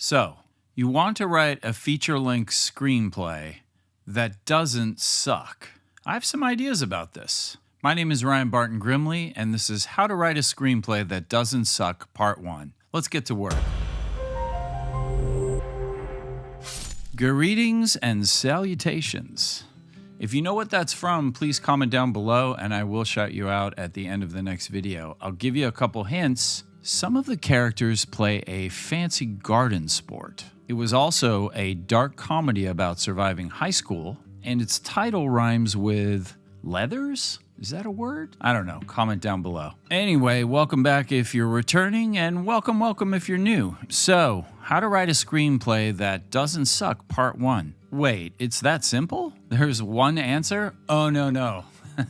So, you want to write a feature-length screenplay that doesn't suck. I have some ideas about this. My name is Ryan Barton-Grimley, and this is How to Write a Screenplay That Doesn't Suck, Part 1. Let's get to work. Greetings and salutations. If you know what that's from, please comment down below and I will shout you out at the end of the next video. I'll give you a couple hints. Some of the characters play a fancy garden sport. It was also a dark comedy about surviving high school, and its title rhymes with leathers? Is that a word? I don't know. Comment down below. Anyway, welcome back if you're returning, and welcome if you're new. So, how to write a screenplay that doesn't suck, part 1. Wait, it's that simple? There's one answer? Oh, no.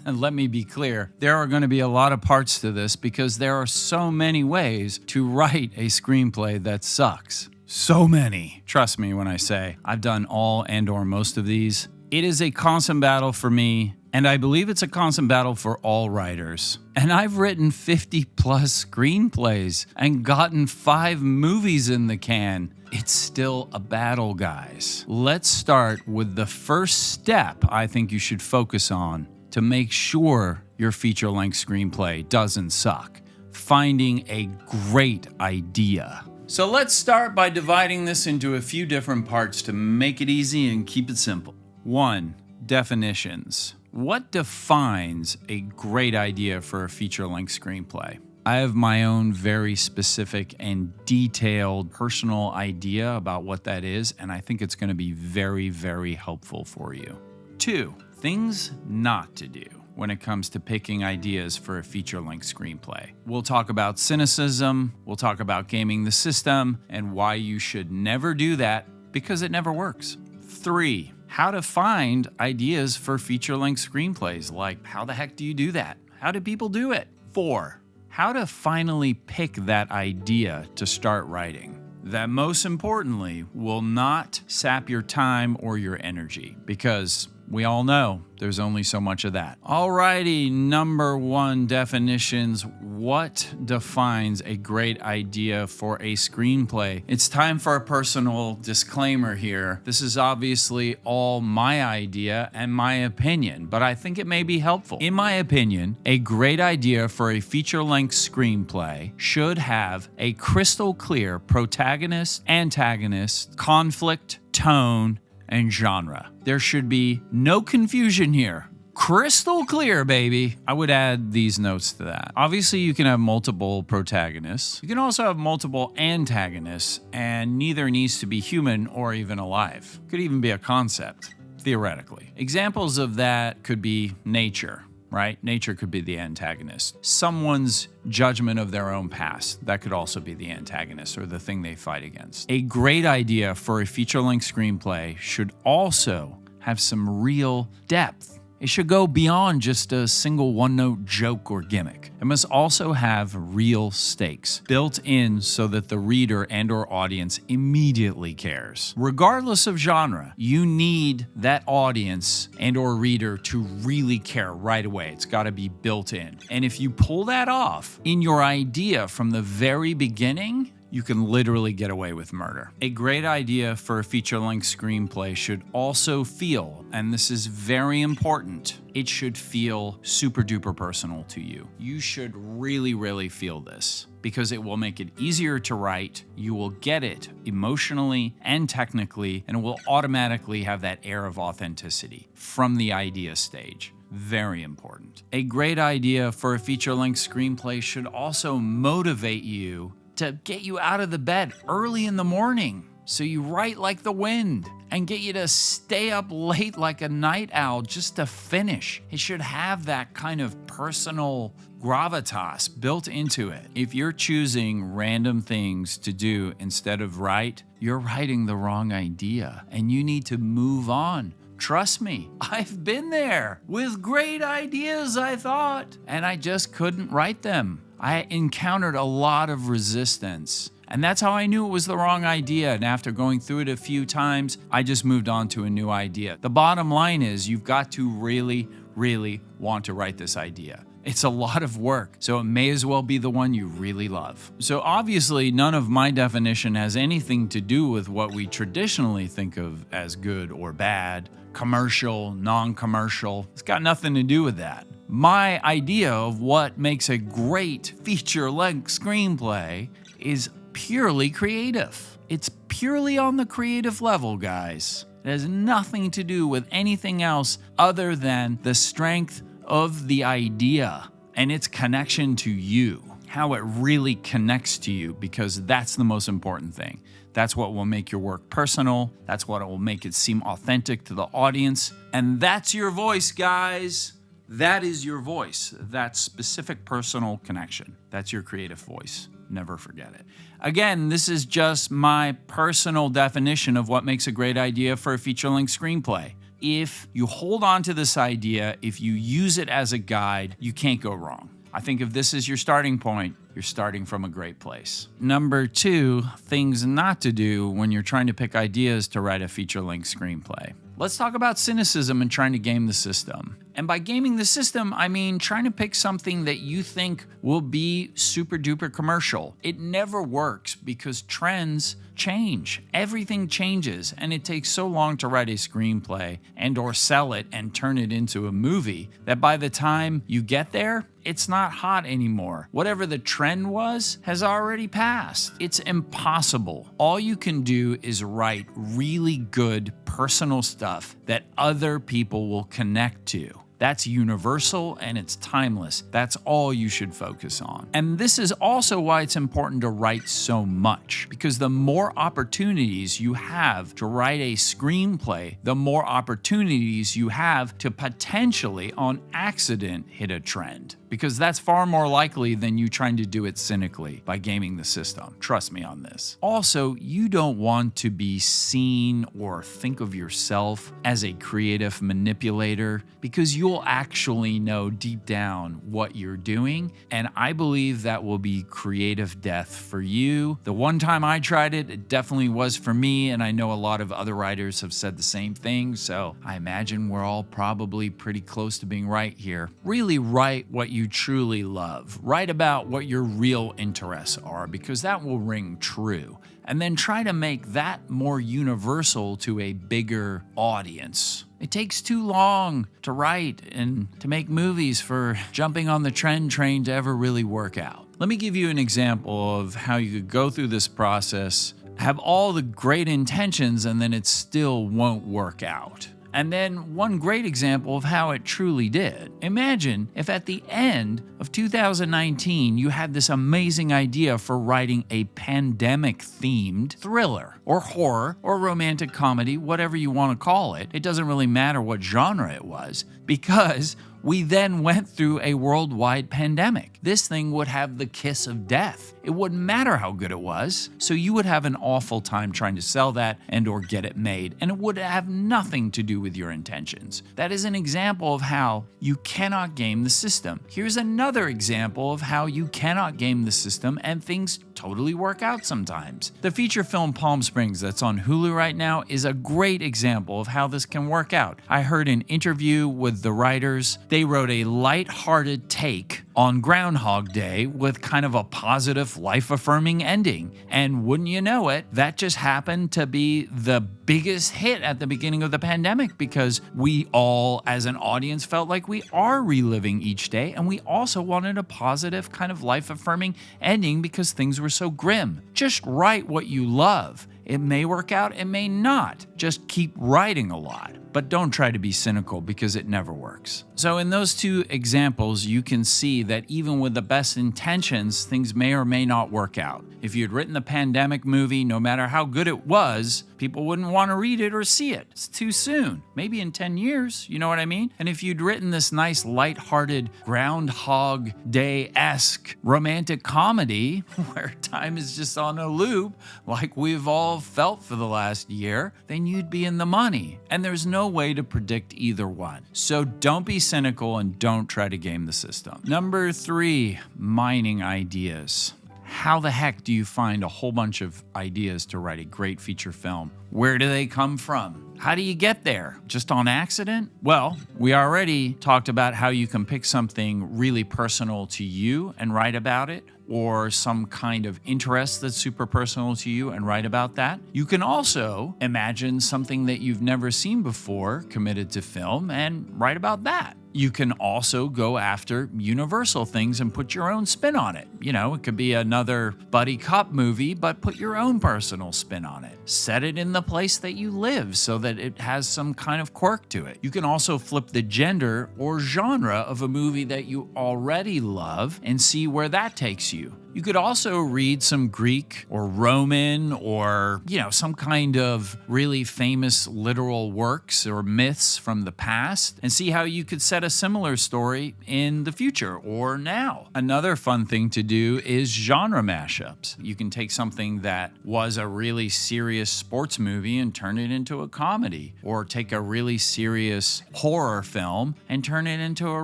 Let me be clear. There are going to be a lot of parts to this because there are so many ways to write a screenplay that sucks. So many. Trust me when I say I've done all and/or most of these. It is a constant battle for me, and I believe it's a constant battle for all writers. And I've written 50 plus screenplays and gotten 5 movies in the can. It's still a battle, guys. Let's start with the first step I think you should focus on to make sure your feature-length screenplay doesn't suck. Finding a great idea. So let's start by dividing this into a few different parts to make it easy and keep it simple. 1. Definitions. What defines a great idea for a feature-length screenplay? I have my own very specific and detailed personal idea about what that is, and I think it's going to be very, very helpful for you. 2. Things not to do when it comes to picking ideas for a feature-length screenplay. We'll talk about cynicism, we'll talk about gaming the system, and why you should never do that because it never works. 3. How to find ideas for feature-length screenplays, like how the heck do you do that? How do people do it? 4. How to finally pick that idea to start writing. That most importantly will not sap your time or your energy, because we all know there's only so much of that. Alrighty, number 1, definitions. What defines a great idea for a screenplay? It's time for a personal disclaimer here. This is obviously all my idea and my opinion, but I think it may be helpful. In my opinion, a great idea for a feature-length screenplay should have a crystal clear protagonist, antagonist, conflict, tone, and genre. There should be no confusion here. Crystal clear, baby. I would add these notes to that. Obviously, you can have multiple protagonists. You can also have multiple antagonists, and neither needs to be human or even alive. Could even be a concept, theoretically. Examples of that could be nature. Right? Nature could be the antagonist. Someone's judgment of their own past, that could also be the antagonist or the thing they fight against. A great idea for a feature-length screenplay should also have some real depth. It should go beyond just a single one-note joke or gimmick. It must also have real stakes built in so that the reader and/or audience immediately cares. Regardless of genre, you need that audience and/or reader to really care right away. It's got to be built in. And if you pull that off in your idea from the very beginning, you can literally get away with murder. A great idea for a feature-length screenplay should also feel, and this is very important, it should feel super duper personal to you. You should really feel this because it will make it easier to write. You will get it emotionally and technically, and it will automatically have that air of authenticity from the idea stage. Very important. A great idea for a feature-length screenplay should also motivate you to get you out of the bed early in the morning so you write like the wind, and get you to stay up late like a night owl just to finish. It should have that kind of personal gravitas built into it. If you're choosing random things to do instead of write, you're writing the wrong idea and you need to move on. Trust me, I've been there with great ideas, I thought, and I just couldn't write them. I encountered a lot of resistance, and that's how I knew it was the wrong idea. And after going through it a few times, I just moved on to a new idea. The bottom line is you've got to really want to write this idea. It's a lot of work, so it may as well be the one you really love. So obviously, none of my definition has anything to do with what we traditionally think of as good or bad, commercial, non-commercial. It's got nothing to do with that. My idea of what makes a great feature-length screenplay is purely creative. It's purely on the creative level, guys. It has nothing to do with anything else other than the strength of the idea and its connection to you, how it really connects to you, because that's the most important thing. That's what will make your work personal. That's what will make it seem authentic to the audience. And that's your voice, guys. That is your voice, that specific personal connection. That's your creative voice. Never forget it. Again, this is just my personal definition of what makes a great idea for a feature-length screenplay. If you hold on to this idea, if you use it as a guide, you can't go wrong. I think if this is your starting point, you're starting from a great place. Number 2, things not to do when you're trying to pick ideas to write a feature-length screenplay. Let's talk about cynicism and trying to game the system. And by gaming the system, I mean trying to pick something that you think will be super duper commercial. It never works because trends change. Everything changes, and it takes so long to write a screenplay and or sell it and turn it into a movie that by the time you get there, it's not hot anymore. Whatever the trend was has already passed. It's impossible. All you can do is write really good personal stuff that other people will connect to. That's universal and it's timeless. That's all you should focus on. And this is also why it's important to write so much, because the more opportunities you have to write a screenplay, the more opportunities you have to potentially on accident hit a trend, because that's far more likely than you trying to do it cynically by gaming the system. Trust me on this. Also, you don't want to be seen or think of yourself as a creative manipulator, because you'll actually know deep down what you're doing, and I believe that will be creative death for you. The one time I tried it, it definitely was for me, and I know a lot of other writers have said the same thing, so I imagine we're all probably pretty close to being right here. Really write what you truly love. Write about what your real interests are, because that will ring true. And then try to make that more universal to a bigger audience. It takes too long to write and to make movies for jumping on the trend train to ever really work out. Let me give you an example of how you could go through this process, have all the great intentions, and then it still won't work out. And then one great example of how it truly did. Imagine if at the end of 2019, you had this amazing idea for writing a pandemic-themed thriller or horror or romantic comedy, whatever you want to call it. It doesn't really matter what genre it was, because we then went through a worldwide pandemic. This thing would have the kiss of death. It wouldn't matter how good it was, so you would have an awful time trying to sell that and or get it made, and it would have nothing to do with your intentions. That is an example of how you cannot game the system. Here's another example of how you cannot game the system and things totally work out sometimes. The feature film Palm Springs that's on Hulu right now is a great example of how this can work out. I heard an interview with the writers. They wrote a light-hearted take on Groundhog Day with kind of a positive, life-affirming ending. And wouldn't you know it, that just happened to be the biggest hit at the beginning of the pandemic, because we all, as an audience, felt like we are reliving each day, and we also wanted a positive, kind of life-affirming ending because things were so grim. Just write what you love. It may work out, it may not. Just keep writing a lot. But don't try to be cynical, because it never works. So in those two examples, you can see that even with the best intentions, things may or may not work out. If you'd written the pandemic movie, no matter how good it was, people wouldn't want to read it or see it. It's too soon. Maybe in 10 years, you know what I mean? And if you'd written this nice, lighthearted, Groundhog Day-esque romantic comedy where time is just on a loop, like we've all felt for the last year, then you'd be in the money. And there's no way to predict either one. So don't be cynical and don't try to game the system. Number 3, mining ideas. How the heck do you find a whole bunch of ideas to write a great feature film? Where do they come from? How do you get there? Just on accident? Well, we already talked about how you can pick something really personal to you and write about it, or some kind of interest that's super personal to you and write about that. You can also imagine something that you've never seen before committed to film and write about that. You can also go after universal things and put your own spin on it. You know, it could be another buddy cop movie, but put your own personal spin on it. Set it in the place that you live so that it has some kind of quirk to it. You can also flip the gender or genre of a movie that you already love and see where that takes you. You could also read some Greek or Roman or, some kind of really famous literal works or myths from the past and see how you could set a similar story in the future or now. Another fun thing to do is genre mashups. You can take something that was a really serious sports movie and turn it into a comedy, or take a really serious horror film and turn it into a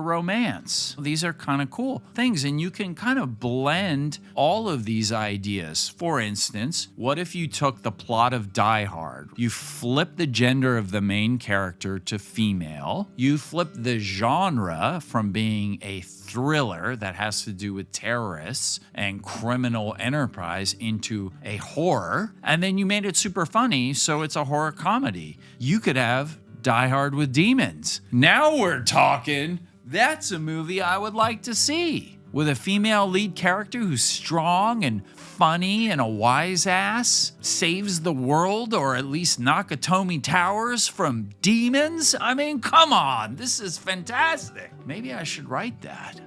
romance. These are kind of cool things, and you can kind of blend all of these ideas. For instance, what if you took the plot of Die Hard, you flip the gender of the main character to female, you flip the genre from being a thriller that has to do with terrorists and criminal enterprise into a horror, and then you made it super funny, so it's a horror comedy. You could have Die Hard with demons. Now we're talking. That's a movie I would like to see. With a female lead character who's strong and funny and a wise ass, saves the world, or at least Nakatomi Towers from demons? I mean, come on, this is fantastic. Maybe I should write that.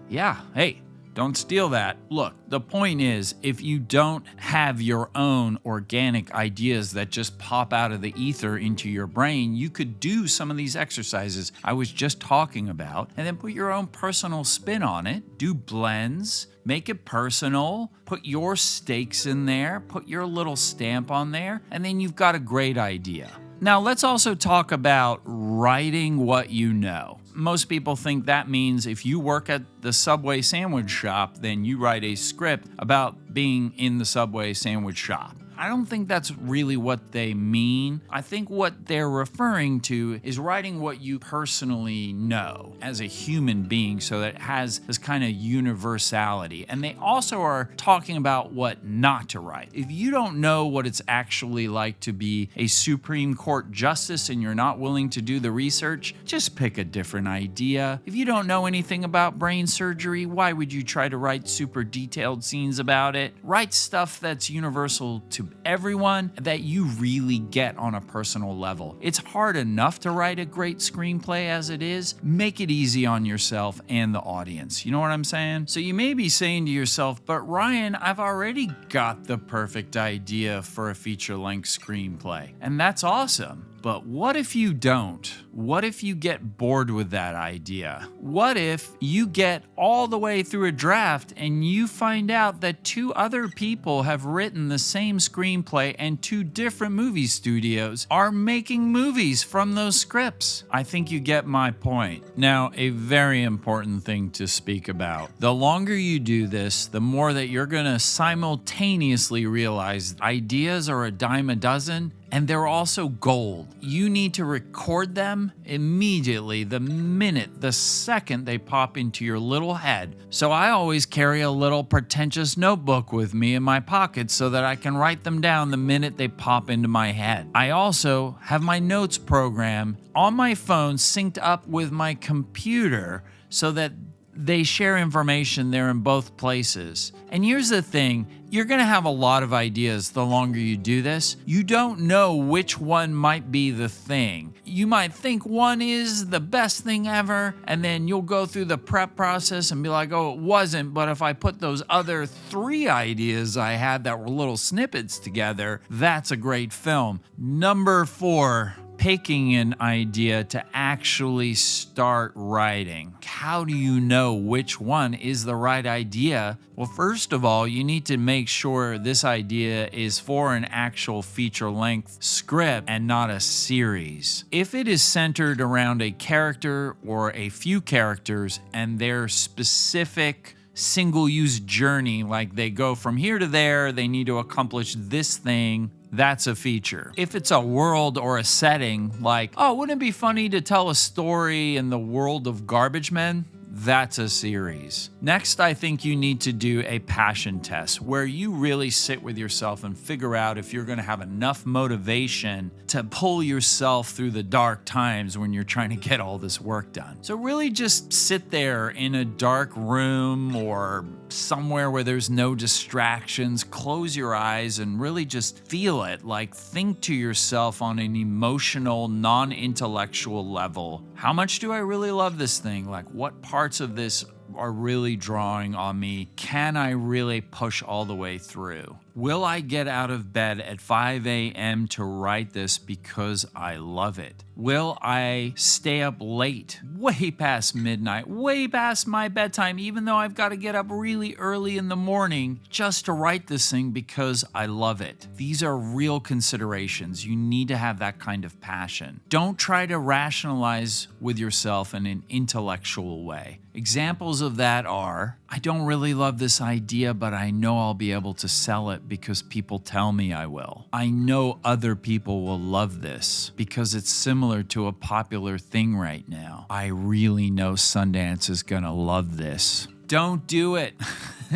Yeah, hey, don't steal that. Look, the point is, if you don't have your own organic ideas that just pop out of the ether into your brain, you could do some of these exercises I was just talking about and then put your own personal spin on it, do blends, make it personal, put your stakes in there, put your little stamp on there, and then you've got a great idea. Now, let's also talk about writing what you know. Most people think that means if you work at the Subway sandwich shop, then you write a script about being in the Subway sandwich shop. I don't think that's really what they mean. I think what they're referring to is writing what you personally know as a human being, so that it has this kind of universality. And they also are talking about what not to write. If you don't know what it's actually like to be a Supreme Court justice and you're not willing to do the research, just pick a different idea. If you don't know anything about brain surgery, why would you try to write super detailed scenes about it? Write stuff that's universal to everyone that you really get on a personal level. It's hard enough to write a great screenplay as it is. Make it easy on yourself and the audience. You know what I'm saying? So you may be saying to yourself, but Ryan, I've already got the perfect idea for a feature-length screenplay. And that's awesome. But what if you don't? What if you get bored with that idea? What if you get all the way through a draft and you find out that two other people have written the same screenplay and two different movie studios are making movies from those scripts? I think you get my point. Now, a very important thing to speak about. The longer you do this, the more that you're going to simultaneously realize ideas are a dime a dozen, and they're also gold. You need to record them immediately, the second they pop into your little head. So I always carry a little pretentious notebook with me in my pocket so that I can write them down the minute they pop into my head. I also have my notes program on my phone synced up with my computer so that they share information there in both places. And here's the thing, you're going to have a lot of ideas the longer you do this. You don't know which one might be the thing. You might think one is the best thing ever, and then you'll go through the prep process and be like, oh, it wasn't, but if I put those other 3 ideas I had that were little snippets together, that's a great film. Number 4. Picking an idea to actually start writing. How do you know which one is the right idea? Well, first of all, you need to make sure this idea is for an actual feature-length script and not a series. If it is centered around a character or a few characters and their specific single-use journey, like they go from here to there, they need to accomplish this thing. That's a feature. If it's a world or a setting, like, oh, wouldn't it be funny to tell a story in the world of Garbage Men? That's a series. Next, I think you need to do a passion test where you really sit with yourself and figure out if you're going to have enough motivation to pull yourself through the dark times when you're trying to get all this work done. So really just sit there in a dark room or somewhere where there's no distractions, close your eyes and really just feel it. Like, think to yourself on an emotional, non-intellectual level. How much do I really love this thing? Like, what parts of this are really drawing on me? Can I really push all the way through? Will I get out of bed at 5 a.m. to write this because I love it? Will I stay up late, way past midnight, way past my bedtime, even though I've got to get up really early in the morning just to write this thing because I love it? These are real considerations. You need to have that kind of passion. Don't try to rationalize with yourself in an intellectual way. Examples of that are, I don't really love this idea, but I know I'll be able to sell it because people tell me I will. I know other people will love this because it's similar to a popular thing right now. I really know Sundance is gonna love this. Don't do it.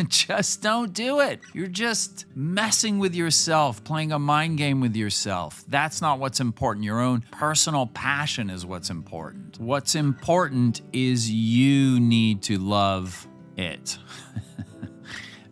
Just don't do it. You're just messing with yourself, playing a mind game with yourself. That's not what's important. Your own personal passion is what's important. What's important is you need to love it.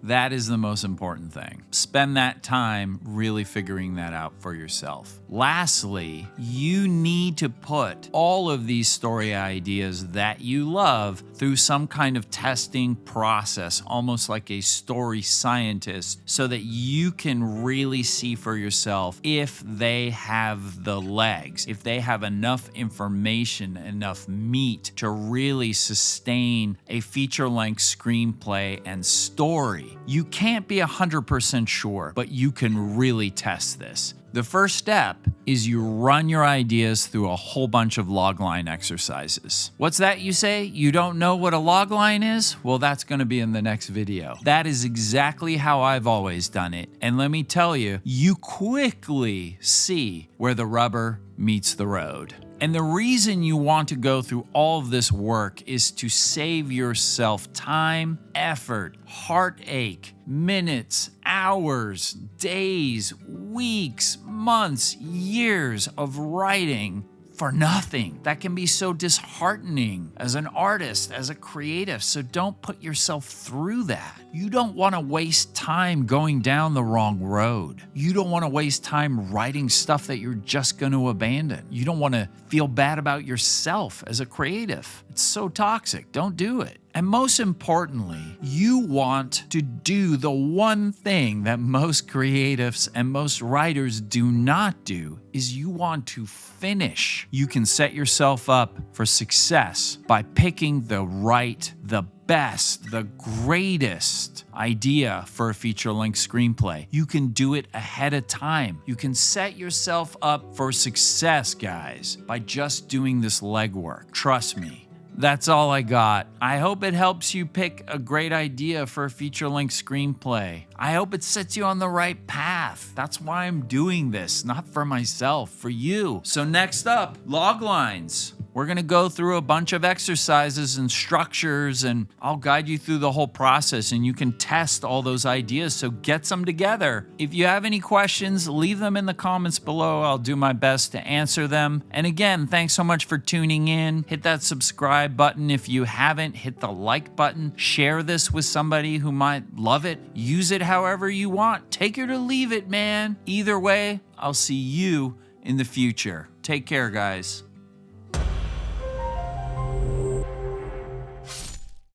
That is the most important thing. Spend that time really figuring that out for yourself. Lastly, you need to put all of these story ideas that you love through some kind of testing process, almost like a story scientist, so that you can really see for yourself if they have the legs, if they have enough information, enough meat to really sustain a feature-length screenplay and story. You can't be 100% sure, but you can really test this. The first step is you run your ideas through a whole bunch of logline exercises. What's that, you say? You don't know what a logline is? Well, that's going to be in the next video. That is exactly how I've always done it. And let me tell you, you quickly see where the rubber meets the road. And the reason you want to go through all of this work is to save yourself time, effort, heartache, minutes, hours, days, weeks, months, years of writing for nothing. That can be so disheartening as an artist, as a creative. So don't put yourself through that. You don't want to waste time going down the wrong road. You don't want to waste time writing stuff that you're just going to abandon. You don't want to feel bad about yourself as a creative. It's so toxic. Don't do it. And most importantly, you want to do the one thing that most creatives and most writers do not do, is you want to finish. You can set yourself up for success by picking the right, the best, the greatest idea for a feature-length screenplay. You can do it ahead of time. You can set yourself up for success, guys, by just doing this legwork. Trust me. That's all I got. I hope it helps you pick a great idea for a feature-length screenplay. I hope it sets you on the right path. That's why I'm doing this, not for myself, for you. So next up, log lines. We're going to go through a bunch of exercises and structures, and I'll guide you through the whole process, and you can test all those ideas, so get some together. If you have any questions, leave them in the comments below. I'll do my best to answer them. And again, thanks so much for tuning in. Hit that subscribe button if you haven't. Hit the like button. Share this with somebody who might love it. Use it however you want. Take it or leave it, man. Either way, I'll see you in the future. Take care, guys.